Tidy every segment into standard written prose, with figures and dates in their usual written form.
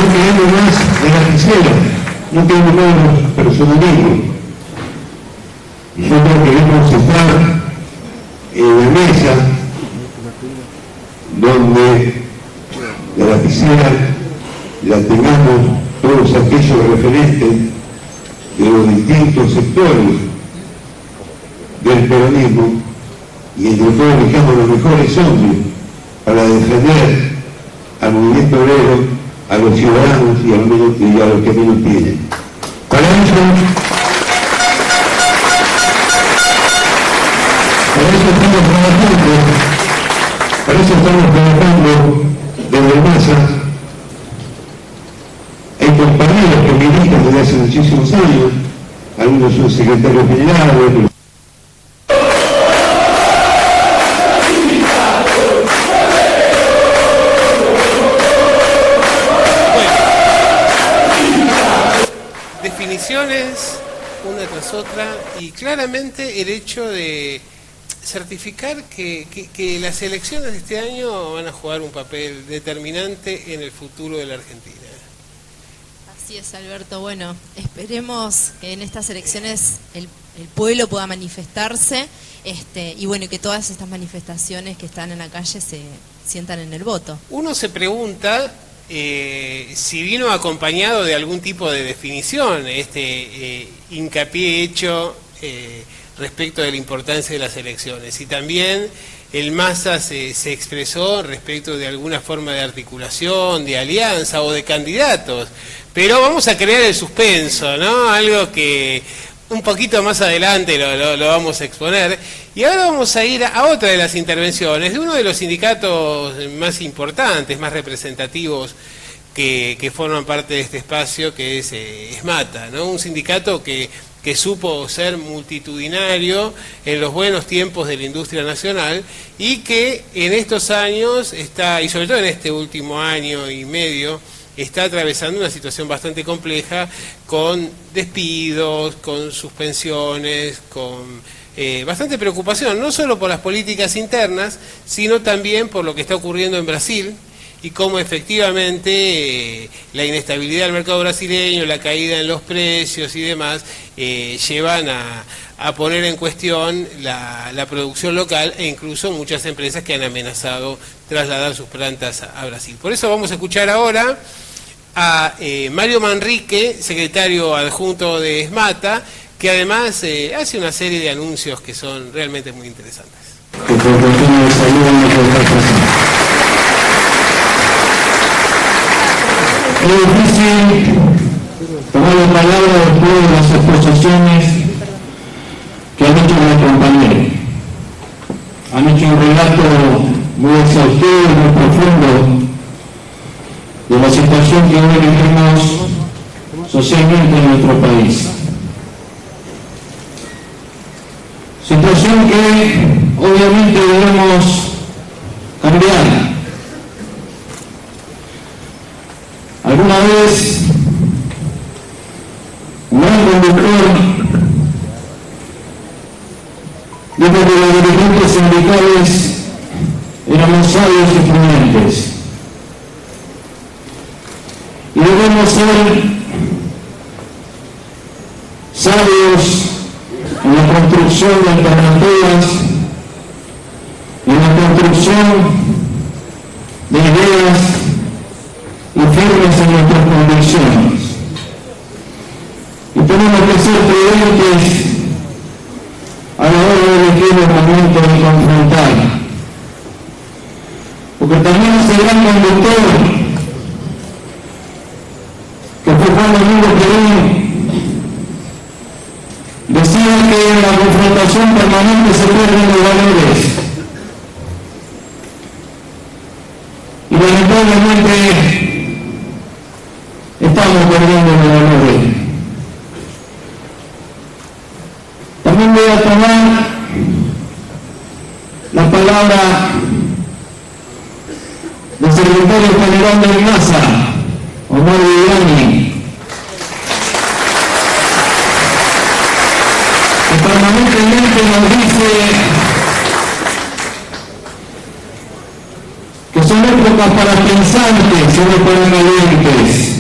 no queremos más de lapicera, no queremos más personalismo. Nosotros queremos estar en la mesa donde la lapicera la tengamos todos aquellos referentes de los distintos sectores del peronismo y entre todos elijamos los mejores hombres para defender al movimiento obrero, a los ciudadanos y a los que menos tienen. Para eso estamos trabajando desde el MASA. Hay compañeros que militan desde hace muchísimos años, algunos son secretarios generales, otros definiciones una tras otra y claramente el hecho de certificar que las elecciones de este año van a jugar un papel determinante en el futuro de la Argentina. Así es, Alberto. Bueno, esperemos que en estas elecciones el pueblo pueda manifestarse y bueno, que todas estas manifestaciones que están en la calle se sientan en el voto. Uno se pregunta si vino acompañado de algún tipo de definición hincapié hecho respecto de la importancia de las elecciones, y también el MASA se expresó respecto de alguna forma de articulación, de alianza o de candidatos, pero vamos a crear el suspenso, ¿no? Algo que un poquito más adelante lo vamos a exponer. Y ahora vamos a ir a otra de las intervenciones de uno de los sindicatos más importantes, más representativos que forman parte de este espacio, que es ESMATA, ¿no? Un sindicato que supo ser multitudinario en los buenos tiempos de la industria nacional y que en estos años está, y sobre todo en este último año y medio, está atravesando una situación bastante compleja, con despidos, con suspensiones, con bastante preocupación, no solo por las políticas internas, sino también por lo que está ocurriendo en Brasil, y cómo efectivamente la inestabilidad del mercado brasileño, la caída en los precios y demás, llevan a poner en cuestión la producción local, e incluso muchas empresas que han amenazado trasladar sus plantas a Brasil. Por eso vamos a escuchar ahora a Mario Manrique, secretario adjunto de ESMATA, que además hace una serie de anuncios que son realmente muy interesantes. Es difícil tomar la palabra después de las exposiciones que han hecho mis compañeros. Han hecho un relato muy exhaustivo y muy profundo de la situación que hoy vivimos socialmente en nuestro país. Situación que obviamente debemos cambiar. Alguna vez un gran conductor dijo que los dirigentes sindicales éramos sabios y prudentes, y debemos ser sabios en la construcción de alternativas, en la construcción de ideas y firmes en nuestras convicciones. Y tenemos que ser prudentes a la hora de elegir el momento de confrontar. Porque también ese gran conductor, que fue Juan Domingo Perón, decía que en la confrontación permanente se pierden los valores. Y lamentablemente estamos perdiendo los valores. También voy a tomar la palabra del secretario general del MASA, Omar Viviani, que permanentemente nos dice que son épocas para pensantes y no para valientes.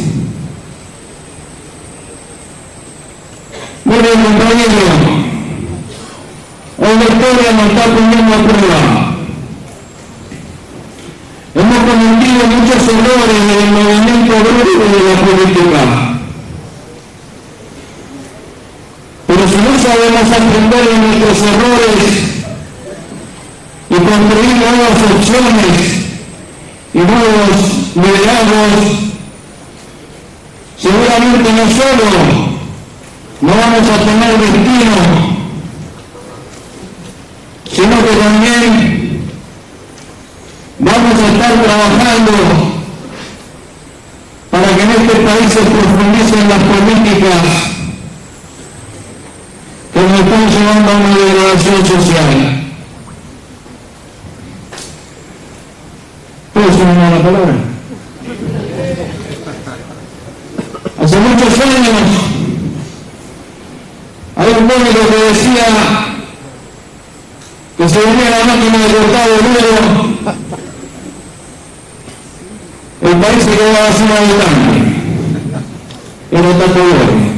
Bueno, compañero, hoy la historia nos está poniendo a prueba. Hemos cometido muchos errores en el movimiento obrero y de la política. Pero si no sabemos aprender de nuestros errores y construir nuevas opciones y nuevos liderazgos, seguramente no solo no vamos a tener destino, sino que también vamos a estar trabajando para que en este país se profundicen las políticas que nos están llevando a una degradación social. ¿Puedo sumar la palabra? Hace muchos años hay un médico que decía que se venía la máquina de cortar boludo, el país se quedaba sin habitantes. Era Tato Bores.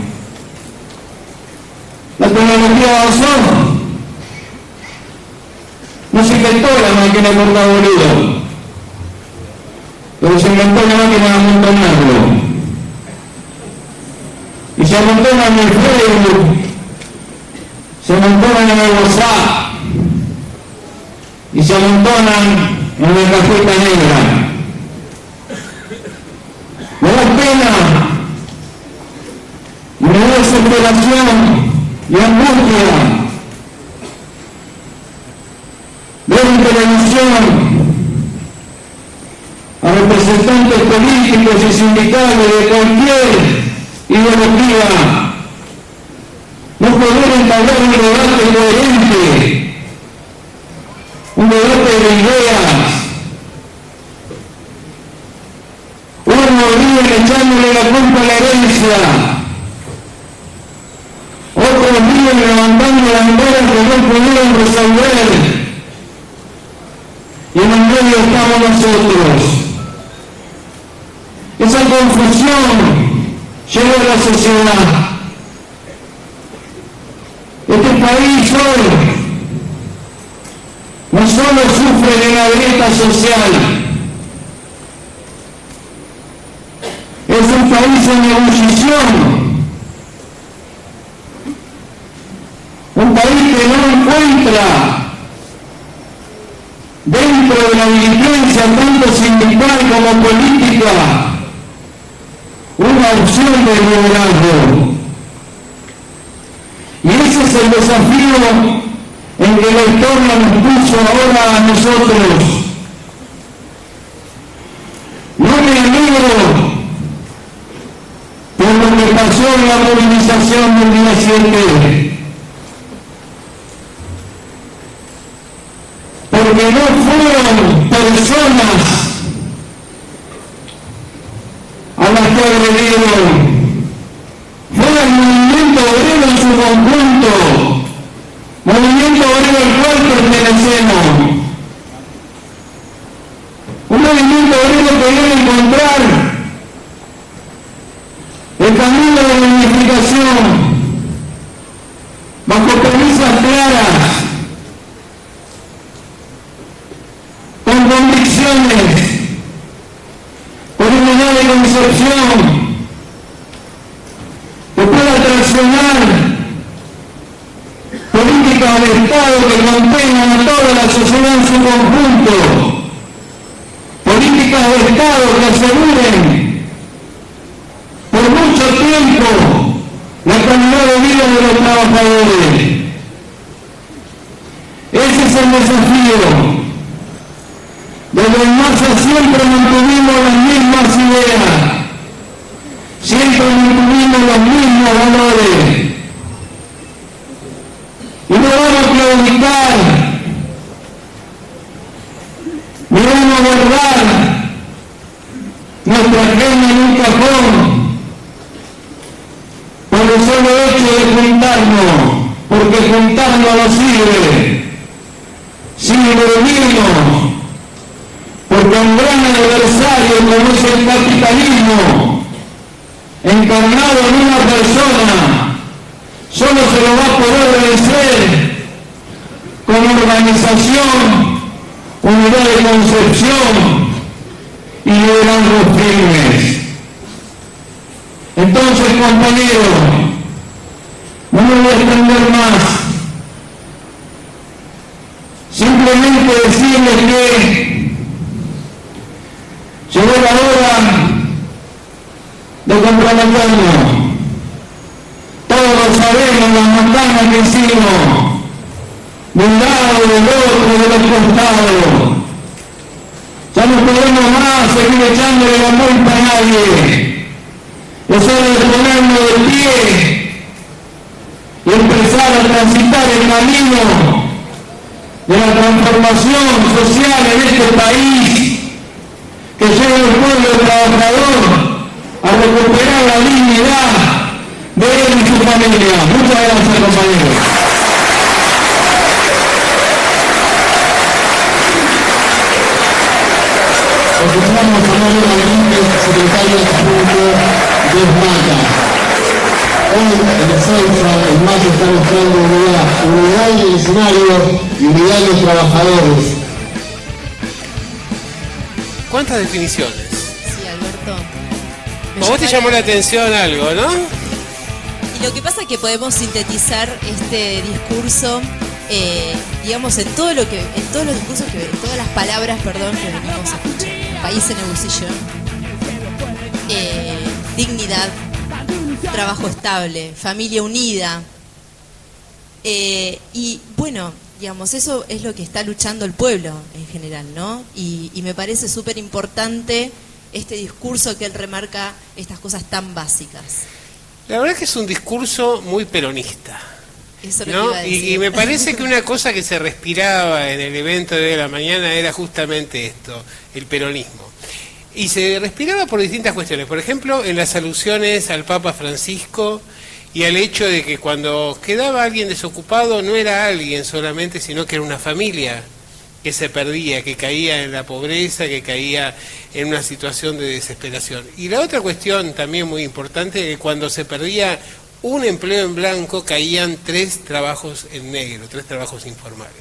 La tecnología avanzó, no se inventó la máquina de cortar boludo, pero se inventó la máquina de amontonarlo. Y se amontonan en el Facebook, se amontonan en el WhatsApp y se amontonan en la cajeta negra. Me da pena, me da desesperación y angustia ver en televisión a representantes políticos y sindicales de cualquier ideología no poder entablar un debate coherente, un debate de ideas. Unos viven echándole la culpa a la herencia, otros viven levantando banderas que no pudieron resolver, y en el medio estamos nosotros. Esa confusión llegó a la sociedad. Este país hoy no solo sufre de la grieta social, es un país en ebullición, un país que no encuentra dentro de la dirigencia, tanto sindical como política, una opción de liderazgo. Y ese es el desafío en que la historia nos puso ahora a nosotros. No me alegro por lo que pasó en la movilización del día 7, porque no fueron personas a las que agredieron, fue el movimiento obrero en su conjunto, movimiento obrero al cual pertenecemos, un movimiento obrero que debe encontrar el camino de la unificación bajo premisas claras, con convicciones, con unidad de concepción, que pueda traccionar políticas de Estado que contengan a toda la sociedad en su conjunto, políticas de Estado que aseguren por mucho tiempo la calidad de vida de los trabajadores. Ese es el desafío. Desde el MASA siempre mantuvimos las mismas ideas, siempre mantuvimos los mismos valores. Y no vamos a claudicar, ni vamos a guardar nuestra agenda en un cajón por el solo hecho de juntarnos, porque juntarnos no sirve. Sirve unirnos, porque en gran odio como es el capitalismo, encarnado en una persona, solo se lo va a poder vencer con organización, unidad de concepción y liderazgos firmes. Entonces, compañeros, no me voy a extender más. Simplemente decirles que llegó la hora de comprometernos. Todos sabemos las montañas que hicimos, de un lado, del otro, de los costados. Ya no podemos más seguir echándole la culpa a nadie. Es hora de ponernos de pie y empezar a transitar el camino de la transformación social en este país, que lleve al pueblo trabajador a recuperar la dignidad de él y su familia. Muchas gracias, compañeros. Escuchamos a Mario Rodríguez, secretario adjunto de SMACA. Hoy en Ezeiza, el MACA está mostrando unidad en el escenario y unidad en los trabajadores. ¿Cuántas definiciones? Sí, Alberto. A vos te llamó la atención algo, ¿no? Y lo que pasa es que podemos sintetizar este discurso, digamos, en todos los discursos, en todas las palabras, que venimos a escuchar. País en ebullición, dignidad, trabajo estable, familia unida. Y bueno, digamos, eso es lo que está luchando el pueblo en general, ¿no? Y me parece súper importante este discurso que él remarca estas cosas tan básicas. La verdad es que es un discurso muy peronista. Eso es lo ¿no? que iba a decir. Y me parece que una cosa que se respiraba en el evento de hoy de la mañana era justamente esto, el peronismo. Y se respiraba por distintas cuestiones. Por ejemplo, en las alusiones al Papa Francisco y al hecho de que cuando quedaba alguien desocupado no era alguien solamente, sino que era una familia que se perdía, que caía en la pobreza, que caía en una situación de desesperación. Y la otra cuestión también muy importante es que cuando se perdía un empleo en blanco caían 3 trabajos en negro, 3 trabajos informales.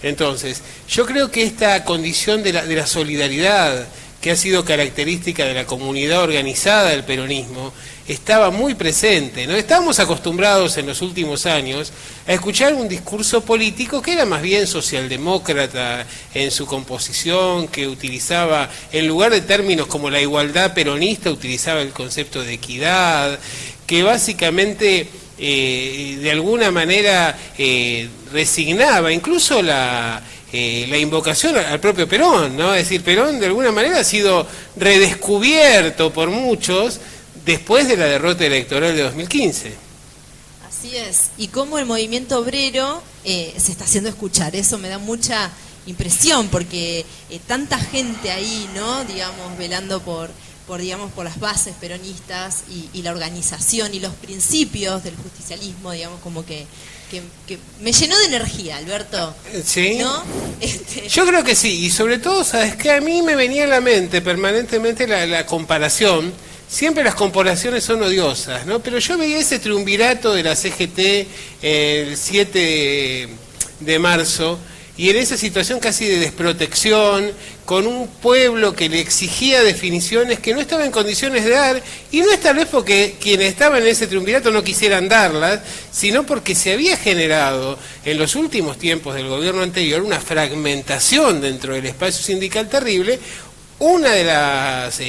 Entonces, yo creo que esta condición de la solidaridad que ha sido característica de la comunidad organizada del peronismo, estaba muy presente, ¿no? Estábamos acostumbrados en los últimos años a escuchar un discurso político que era más bien socialdemócrata en su composición, que utilizaba, en lugar de términos como la igualdad peronista, utilizaba el concepto de equidad, que básicamente de alguna manera resignaba incluso la invocación al propio Perón, ¿no? Es decir, Perón de alguna manera ha sido redescubierto por muchos después de la derrota electoral de 2015. Así es, y cómo el movimiento obrero se está haciendo escuchar, eso me da mucha impresión, porque tanta gente ahí, ¿no? Digamos, velando por las bases peronistas y la organización y los principios del justicialismo, digamos, como que me llenó de energía, Alberto. Sí. ¿No? Yo creo que sí, y sobre todo, ¿sabes qué? A mí me venía a la mente permanentemente la comparación. Siempre las comparaciones son odiosas, ¿no? Pero yo veía ese triunvirato de la CGT el 7 de marzo, y en esa situación casi de desprotección, con un pueblo que le exigía definiciones que no estaba en condiciones de dar, y no es tal vez porque quienes estaban en ese triunvirato no quisieran darlas, sino porque se había generado en los últimos tiempos del gobierno anterior una fragmentación dentro del espacio sindical terrible. Una de las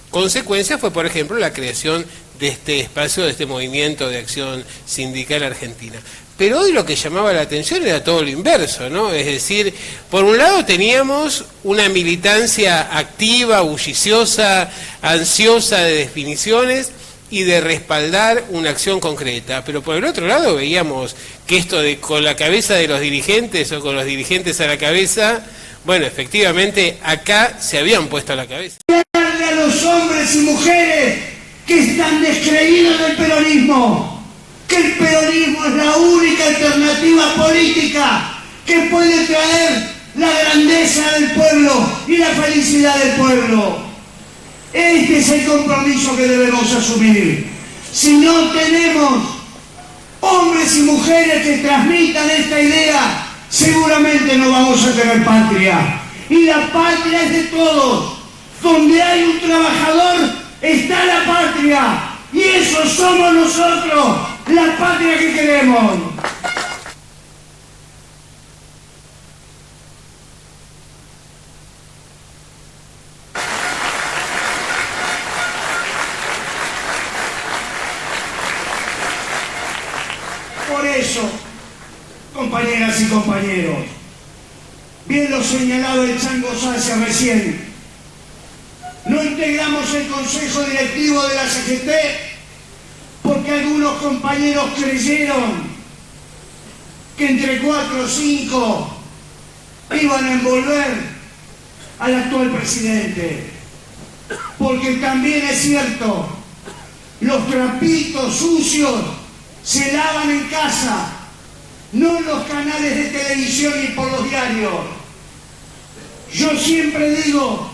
consecuencias fue, por ejemplo, la creación de este espacio, de este movimiento de acción sindical argentina. Pero hoy lo que llamaba la atención era todo lo inverso, ¿no? Es decir, por un lado teníamos una militancia activa, bulliciosa, ansiosa de definiciones y de respaldar una acción concreta. Pero por el otro lado veíamos que esto de con la cabeza de los dirigentes o con los dirigentes a la cabeza, bueno, efectivamente acá se habían puesto a la cabeza. A los hombres y mujeres que están descreídos del peronismo, que el peronismo es la única alternativa política que puede traer la grandeza del pueblo y la felicidad del pueblo. Este es el compromiso que debemos asumir. Si no tenemos hombres y mujeres que transmitan esta idea, seguramente no vamos a tener patria. Y la patria es de todos. Donde hay un trabajador está la patria. Y eso somos nosotros, la patria que queremos. Por eso, compañeras y compañeros, bien lo señalaba el Chango Sacia recién, no integramos el consejo directivo de la CGT porque algunos compañeros creyeron que entre 4 o 5 iban a envolver al actual presidente. Porque también es cierto, los trapitos sucios se lavan en casa, no en los canales de televisión ni por los diarios. Yo siempre digo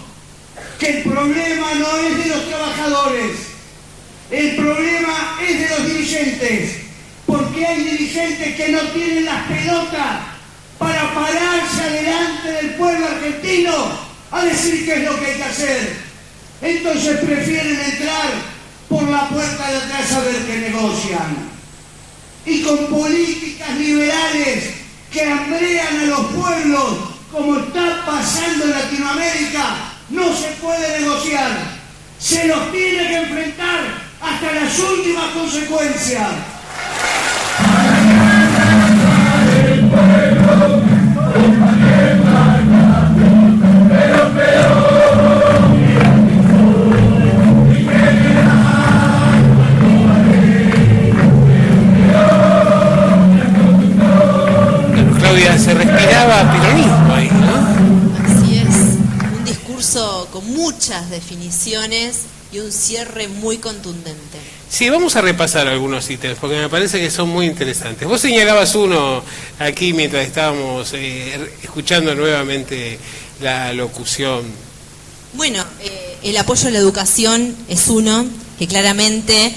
que el problema no es de los trabajadores, el problema es de los dirigentes, porque hay dirigentes que no tienen las pelotas para pararse adelante del pueblo argentino a decir qué es lo que hay que hacer. Entonces prefieren entrar por la puerta de atrás a ver qué negocian. Y con políticas liberales que hambrean a los pueblos, como está pasando en Latinoamérica, no se puede negociar. Se los tiene que enfrentar hasta las últimas consecuencias. Claudia, se respiraba peronismo ahí, ¿no? Así es, un discurso con muchas definiciones y un cierre muy contundente. Sí, vamos a repasar algunos ítems, porque me parece que son muy interesantes. Vos señalabas uno aquí mientras estábamos escuchando nuevamente la locución. Bueno, el apoyo a la educación es uno que claramente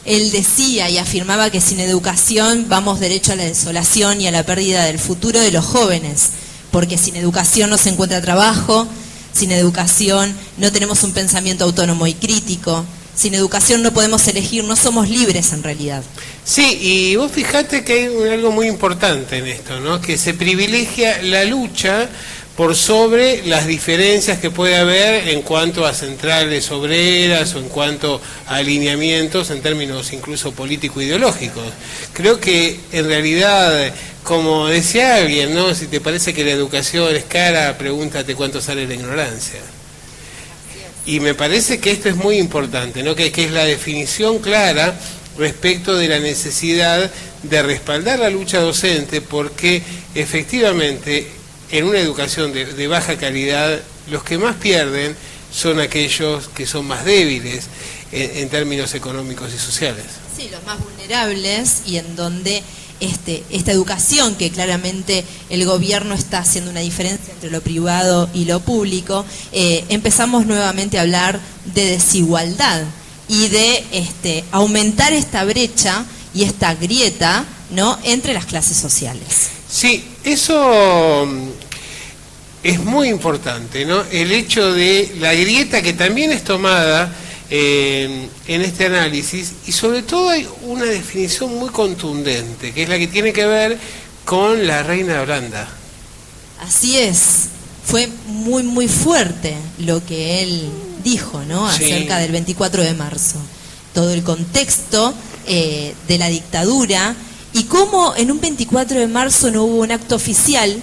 él decía y afirmaba que sin educación vamos derecho a la desolación y a la pérdida del futuro de los jóvenes, porque sin educación no se encuentra trabajo, sin educación no tenemos un pensamiento autónomo y crítico, sin educación no podemos elegir, no somos libres en realidad. Sí, y vos fijate que hay algo muy importante en esto, ¿no? Que se privilegia la lucha por sobre las diferencias que puede haber en cuanto a centrales obreras o en cuanto a alineamientos en términos incluso político-ideológicos. Creo que en realidad, como decía alguien, ¿no? Si te parece que la educación es cara, pregúntate cuánto sale la ignorancia. Y me parece que esto es muy importante, ¿no? Que es la definición clara respecto de la necesidad de respaldar la lucha docente, porque efectivamente en una educación de baja calidad, los que más pierden son aquellos que son más débiles en términos económicos y sociales. Sí, los más vulnerables, y en donde esta educación, que claramente el gobierno está haciendo una diferencia entre lo privado y lo público, empezamos nuevamente a hablar de desigualdad y de aumentar esta brecha y esta grieta, ¿no?, entre las clases sociales. Sí, eso es muy importante, ¿no? El hecho de la grieta que también es tomada en este análisis, y sobre todo hay una definición muy contundente, que es la que tiene que ver con la reina de Holanda. Así es, fue muy muy fuerte lo que él dijo, ¿no?, Sí, acerca del 24 de marzo. Todo el contexto de la dictadura y cómo en un 24 de marzo no hubo un acto oficial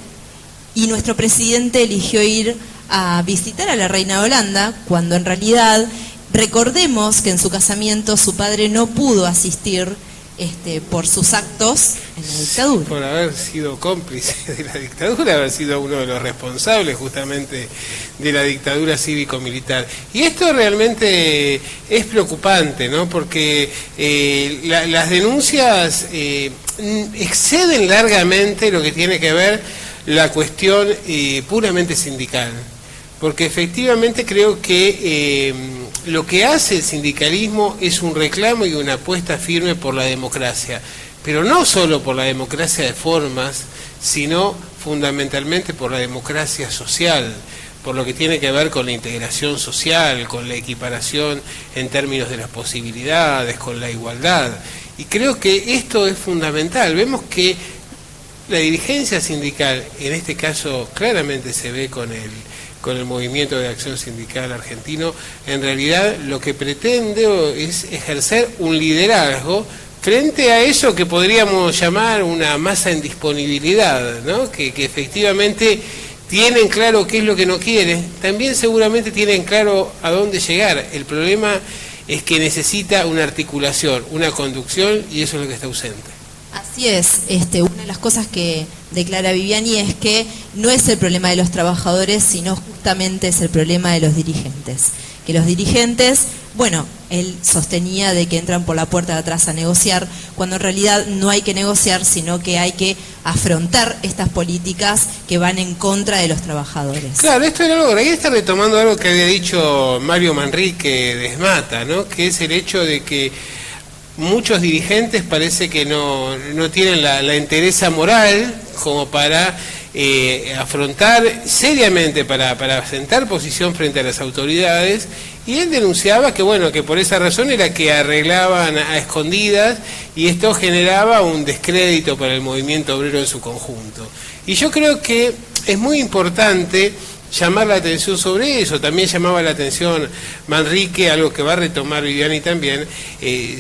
y nuestro presidente eligió ir a visitar a la reina de Holanda, cuando en realidad recordemos que en su casamiento su padre no pudo asistir por sus actos en la dictadura. Por haber sido cómplice de la dictadura, haber sido uno de los responsables justamente de la dictadura cívico-militar. Y esto realmente es preocupante, ¿no? Porque las denuncias exceden largamente lo que tiene que ver la cuestión puramente sindical. porque efectivamente creo que lo que hace el sindicalismo es un reclamo y una apuesta firme por la democracia, pero no solo por la democracia de formas, sino fundamentalmente por la democracia social, por lo que tiene que ver con la integración social, con la equiparación en términos de las posibilidades, con la igualdad. Y creo que esto es fundamental. Vemos que la dirigencia sindical, en este caso claramente se ve con el Movimiento de Acción Sindical Argentino, en realidad lo que pretende es ejercer un liderazgo frente a eso que podríamos llamar una masa en disponibilidad, ¿no? Que efectivamente tienen claro qué es lo que no quieren, también seguramente tienen claro a dónde llegar. El problema es que necesita una articulación, una conducción, y eso es lo que está ausente. Así es, una de las cosas que declara Viviani es que no es el problema de los trabajadores, sino justamente es el problema de los dirigentes. Que los dirigentes, bueno, él sostenía de que entran por la puerta de atrás a negociar, cuando en realidad no hay que negociar, sino que hay que afrontar estas políticas que van en contra de los trabajadores. Claro, esto era algo, ahí está retomando algo que había dicho Mario Manrique de Esmata, ¿no? Que es el hecho de que muchos dirigentes parece que no tienen la entereza moral como para afrontar seriamente, para sentar posición frente a las autoridades, y él denunciaba que bueno, que por esa razón era que arreglaban a escondidas y esto generaba un descrédito para el movimiento obrero en su conjunto. Y yo creo que es muy importante llamar la atención sobre eso. También llamaba la atención Manrique, algo que va a retomar Viviani también,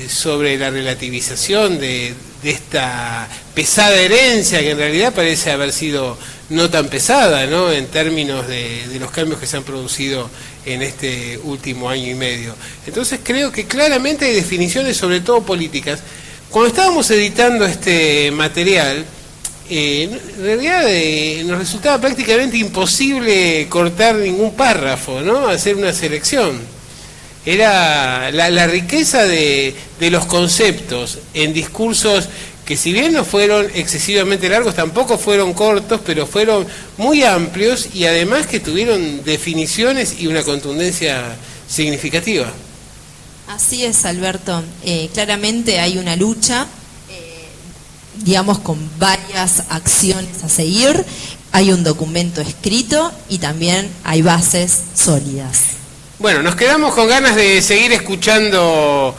sobre la relativización de esta pesada herencia, que en realidad parece haber sido no tan pesada, ¿no?, en términos de los cambios que se han producido en este último año y medio. Entonces creo que claramente hay definiciones, sobre todo políticas. Cuando estábamos editando este material, en realidad nos resultaba prácticamente imposible cortar ningún párrafo, ¿no?, hacer una selección. Era la riqueza de los conceptos en discursos que, si bien no fueron excesivamente largos, tampoco fueron cortos, pero fueron muy amplios y además que tuvieron definiciones y una contundencia significativa. Así es, Alberto. Claramente hay una lucha, digamos, con varias acciones a seguir. Hay un documento escrito y también hay bases sólidas. Bueno, nos quedamos con ganas de seguir escuchando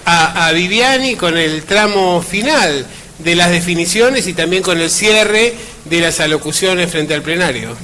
a Viviani con el tramo final de las definiciones y también con el cierre de las alocuciones frente al plenario.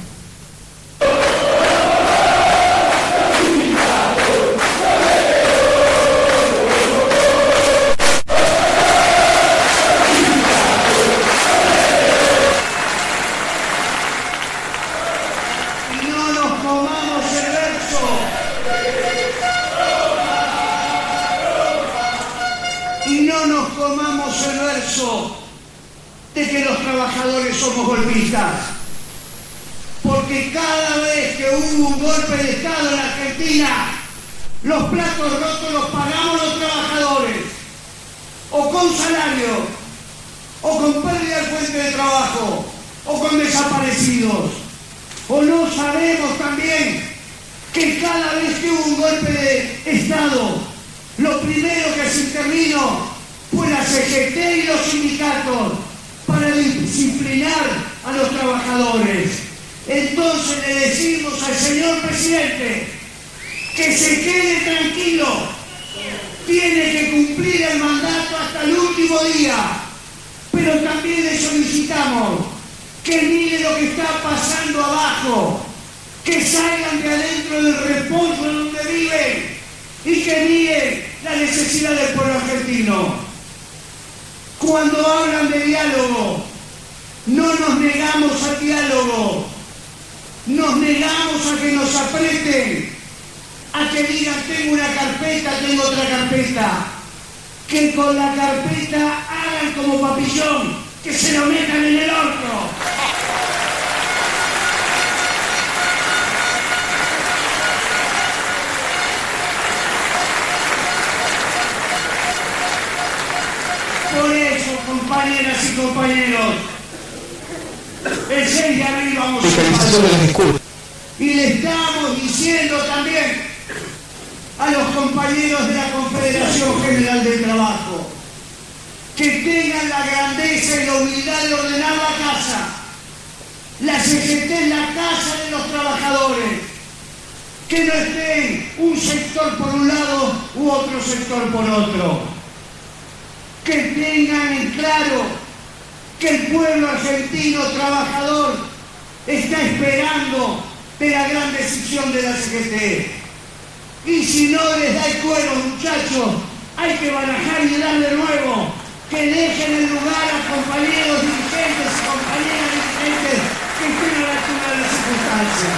De que los trabajadores somos golpistas, porque cada vez que hubo un golpe de Estado en Argentina, los platos rotos los pagamos los trabajadores, o con salario, o con pérdida de fuente de trabajo, o con desaparecidos. O no sabemos también que cada vez que hubo un golpe de Estado, lo primero que se intervino fue la CGT y los sindicatos para disciplinar a los trabajadores. Entonces le decimos al señor presidente que se quede tranquilo, tiene que cumplir el mandato hasta el último día, pero también le solicitamos que mire lo que está pasando abajo, que salgan de adentro del reposo donde viven y que miren la necesidad del pueblo argentino. Cuando hablan de diálogo, no nos negamos al diálogo, nos negamos a que nos aprieten, a que digan tengo una carpeta, tengo otra carpeta, que con la carpeta hagan como Papillón, que se lo metan en el orto. Por eso, compañeras y compañeros, el 6 de abril vamos a pasar. Y le estamos diciendo también a los compañeros de la Confederación General del Trabajo que tengan la grandeza y la humildad de ordenar la casa. La CGT es la casa de los trabajadores. Que no estén un sector por un lado u otro sector por otro. Que tengan en claro que el pueblo argentino trabajador está esperando de la gran decisión de la CGT. Y si no les da el cuero, muchachos, hay que barajar y dar de nuevo. Que dejen el lugar a compañeros dirigentes y compañeras dirigentes que estén a la altura de las circunstancias.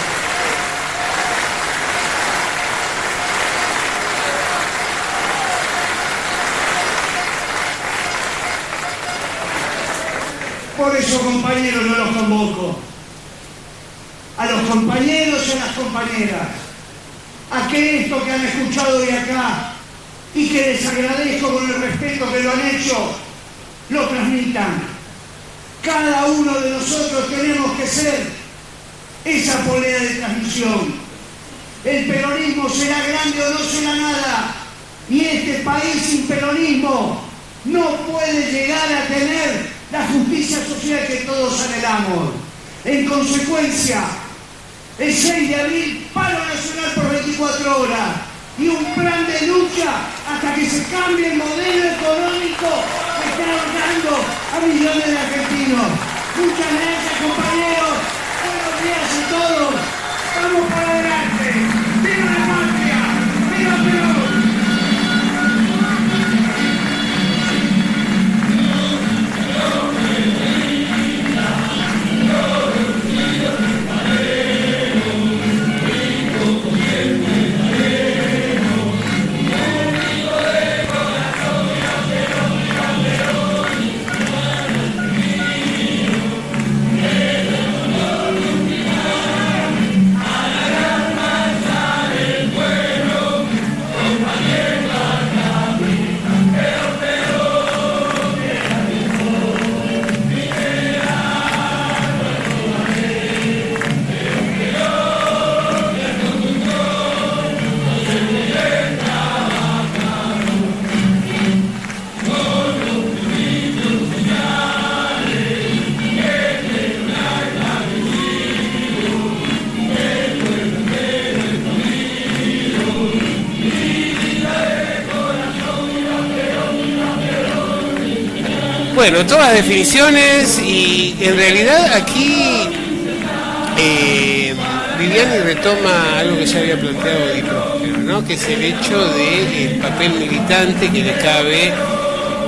Por eso, compañeros, no los convoco. A los compañeros y a las compañeras, a que esto que han escuchado hoy acá y que les agradezco con el respeto que lo han hecho, lo transmitan. Cada uno de nosotros tenemos que ser esa polea de transmisión. El peronismo será grande o no será nada, y este país sin peronismo no puede llegar a tener la justicia social que todos anhelamos. En consecuencia, el 6 de abril, paro nacional por 24 horas y un plan de lucha hasta que se cambie el modelo económico que está ahorrando a millones de argentinos. Muchas gracias, compañeros. Buenos días a todos. Vamos para adelante. ¡Viva la patria! ¡Viva Perón! Bueno, todas definiciones, y en realidad aquí Viviani retoma algo que ya había planteado Di Próspero, ¿no? Que es el hecho del papel militante que le cabe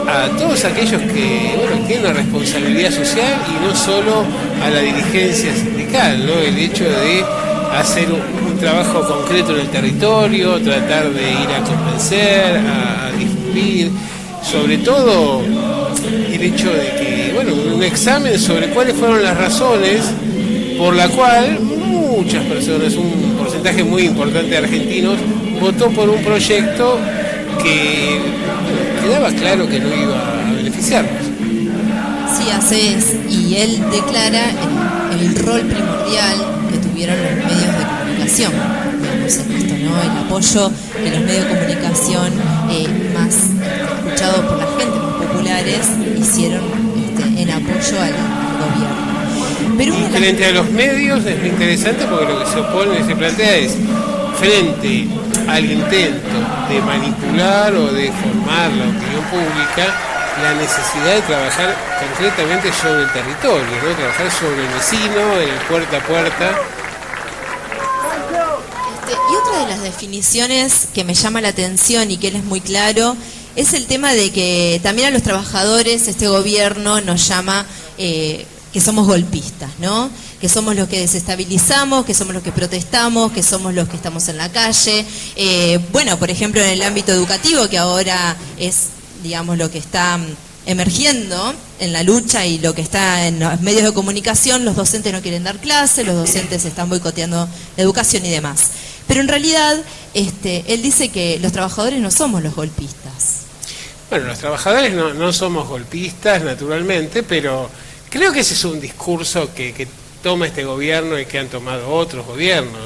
a todos aquellos que, bueno, tienen una responsabilidad social y no solo a la dirigencia sindical, ¿no? El hecho de hacer un trabajo concreto en el territorio, tratar de ir a convencer, a difundir, sobre todo el hecho de que, bueno, un examen sobre cuáles fueron las razones por la cual muchas personas, un porcentaje muy importante de argentinos, votó por un proyecto que quedaba claro que no iba a beneficiarnos. Sí, así es. Y él declara el rol primordial que tuvieron los medios de comunicación, digamos, en esto, ¿no? El apoyo que los medios de comunicación más escuchados por la gente, más populares, hicieron en apoyo al gobierno. Pero frente a los medios es muy interesante porque lo que se opone, se plantea es, frente al intento de manipular o de formar la opinión pública, la necesidad de trabajar concretamente sobre el territorio, ¿no? Trabajar sobre el vecino, en el puerta a puerta. Y otra de las definiciones que me llama la atención y que él es muy claro es el tema de que también a los trabajadores este gobierno nos llama que somos golpistas, ¿no? Que somos los que desestabilizamos, que somos los que protestamos, que somos los que estamos en la calle. Bueno, por ejemplo, en el ámbito educativo, que ahora es, digamos, lo que está emergiendo en la lucha y lo que está en los medios de comunicación, los docentes no quieren dar clases, los docentes están boicoteando la educación y demás. Pero en realidad, él dice que los trabajadores no somos los golpistas. Bueno, los trabajadores no somos golpistas, naturalmente, pero creo que ese es un discurso que toma este gobierno y que han tomado otros gobiernos.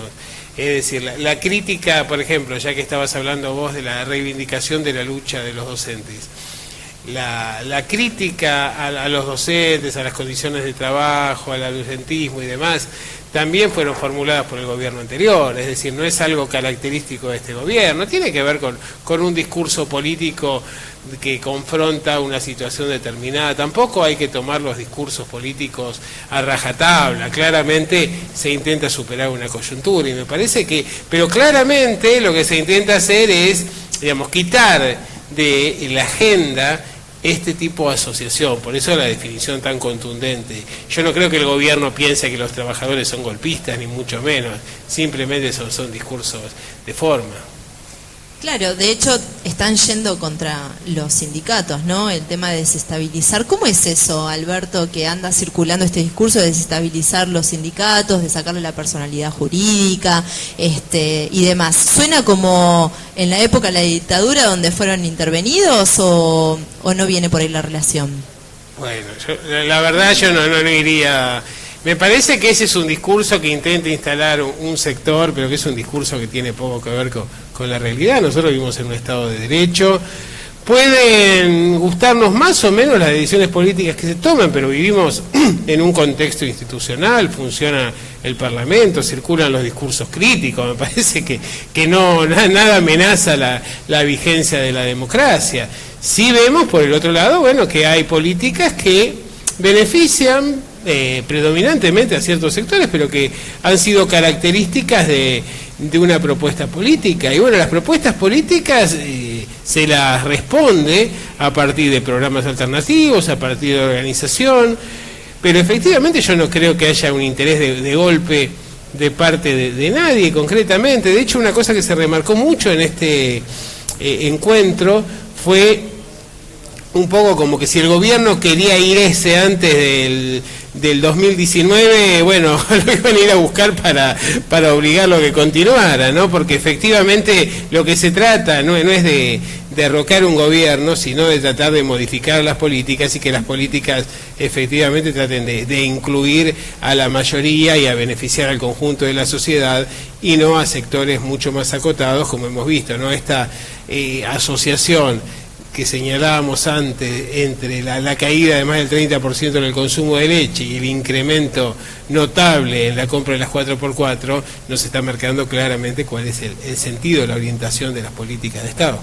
Es decir, la crítica, por ejemplo, ya que estabas hablando vos de la reivindicación de la lucha de los docentes, la crítica a los docentes, a las condiciones de trabajo, al ausentismo y demás, también fueron formuladas por el gobierno anterior, es decir, no es algo característico de este gobierno, tiene que ver con un discurso político que confronta una situación determinada. Tampoco hay que tomar los discursos políticos a rajatabla, claramente se intenta superar una coyuntura y me parece que, pero claramente lo que se intenta hacer es, digamos, quitar de la agenda este tipo de asociación, por eso la definición tan contundente. Yo no creo que el gobierno piense que los trabajadores son golpistas, ni mucho menos, simplemente son discursos de forma. Claro, de hecho están yendo contra los sindicatos, ¿no? El tema de desestabilizar. ¿Cómo es eso, Alberto, que anda circulando este discurso de desestabilizar los sindicatos, de sacarle la personalidad jurídica y demás? ¿Suena como en la época de la dictadura donde fueron intervenidos o no viene por ahí la relación? Bueno, la verdad yo no iría... Me parece que ese es un discurso que intenta instalar un sector, pero que es un discurso que tiene poco que ver con la realidad. Nosotros vivimos en un Estado de Derecho. Pueden gustarnos más o menos las decisiones políticas que se toman, pero vivimos en un contexto institucional, funciona el Parlamento, circulan los discursos críticos. Me parece que nada amenaza la vigencia de la democracia. Sí vemos, por el otro lado, bueno, que hay políticas que benefician predominantemente a ciertos sectores, pero que han sido características de una propuesta política. Y bueno, las propuestas políticas se las responde a partir de programas alternativos, a partir de organización, pero efectivamente yo no creo que haya un interés de golpe de parte de nadie concretamente. De hecho, una cosa que se remarcó mucho en este encuentro fue un poco como que si el gobierno quería irse antes del 2019, bueno, lo iban a ir a buscar para obligarlo a que continuara, ¿no? Porque efectivamente lo que se trata no es de derrocar un gobierno, sino de tratar de modificar las políticas y que las políticas efectivamente traten de incluir a la mayoría y a beneficiar al conjunto de la sociedad y no a sectores mucho más acotados, como hemos visto, ¿no? Esta asociación que señalábamos antes entre la caída de más del 30% en el consumo de leche y el incremento notable en la compra de las 4x4, nos está marcando claramente cuál es el sentido, la orientación de las políticas de Estado.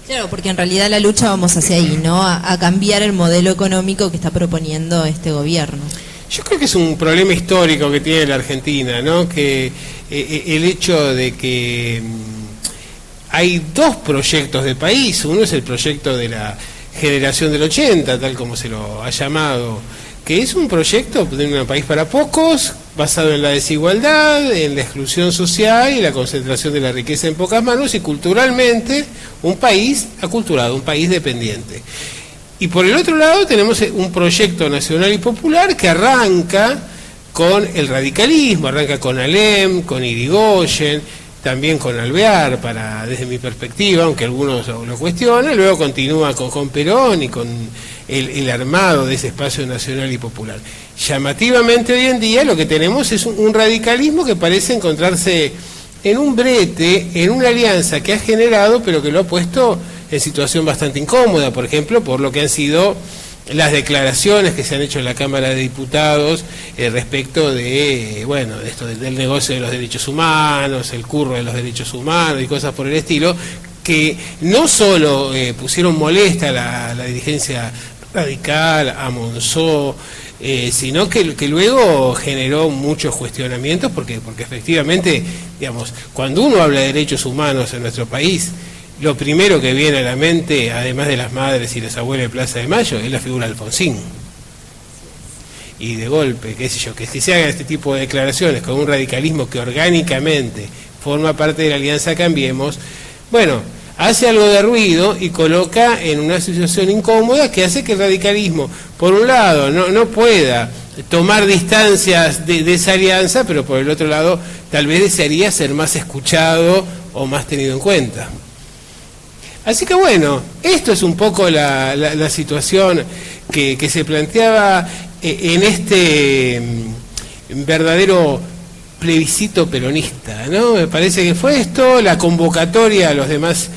Claro, porque en realidad la lucha vamos hacia ahí, ¿no? A cambiar el modelo económico que está proponiendo este gobierno. Yo creo que es un problema histórico que tiene la Argentina, ¿no? Que el hecho de que hay dos proyectos de país. Uno es el proyecto de la generación del 80, tal como se lo ha llamado, que es un proyecto de un país para pocos, basado en la desigualdad, en la exclusión social y la concentración de la riqueza en pocas manos, y culturalmente un país aculturado, un país dependiente. Y por el otro lado tenemos un proyecto nacional y popular que arranca con el radicalismo, arranca con Alem, con Irigoyen, también con Alvear, desde mi perspectiva, aunque algunos lo cuestionan, luego continúa con Perón y con el armado de ese espacio nacional y popular. Llamativamente hoy en día lo que tenemos es un radicalismo que parece encontrarse en un brete, en una alianza que ha generado, pero que lo ha puesto en situación bastante incómoda, por ejemplo, por lo que han sido las declaraciones que se han hecho en la Cámara de Diputados respecto de esto del negocio de los derechos humanos, el curro de los derechos humanos y cosas por el estilo, que no solo pusieron molesta a la dirigencia radical, a Monzó, sino que luego generó muchos cuestionamientos, porque efectivamente, digamos, cuando uno habla de derechos humanos en nuestro país, lo primero que viene a la mente, además de las madres y las abuelas de Plaza de Mayo, es la figura de Alfonsín. Y de golpe, qué sé yo, que si se hagan este tipo de declaraciones con un radicalismo que orgánicamente forma parte de la Alianza Cambiemos, bueno, hace algo de ruido y coloca en una situación incómoda que hace que el radicalismo, por un lado, no pueda tomar distancias de esa alianza, pero por el otro lado, tal vez desearía ser más escuchado o más tenido en cuenta. Así que bueno, esto es un poco la situación que se planteaba en verdadero plebiscito peronista, ¿no? Me parece que fue esto, la convocatoria a las demás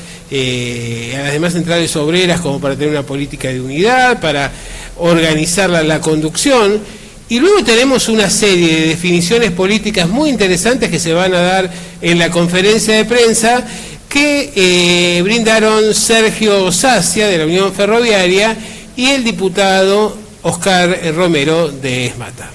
centrales obreras como para tener una política de unidad, para organizar la conducción, y luego tenemos una serie de definiciones políticas muy interesantes que se van a dar en la conferencia de prensa que brindaron Sergio Sacia de la Unión Ferroviaria y el diputado Oscar Romero de Esmata.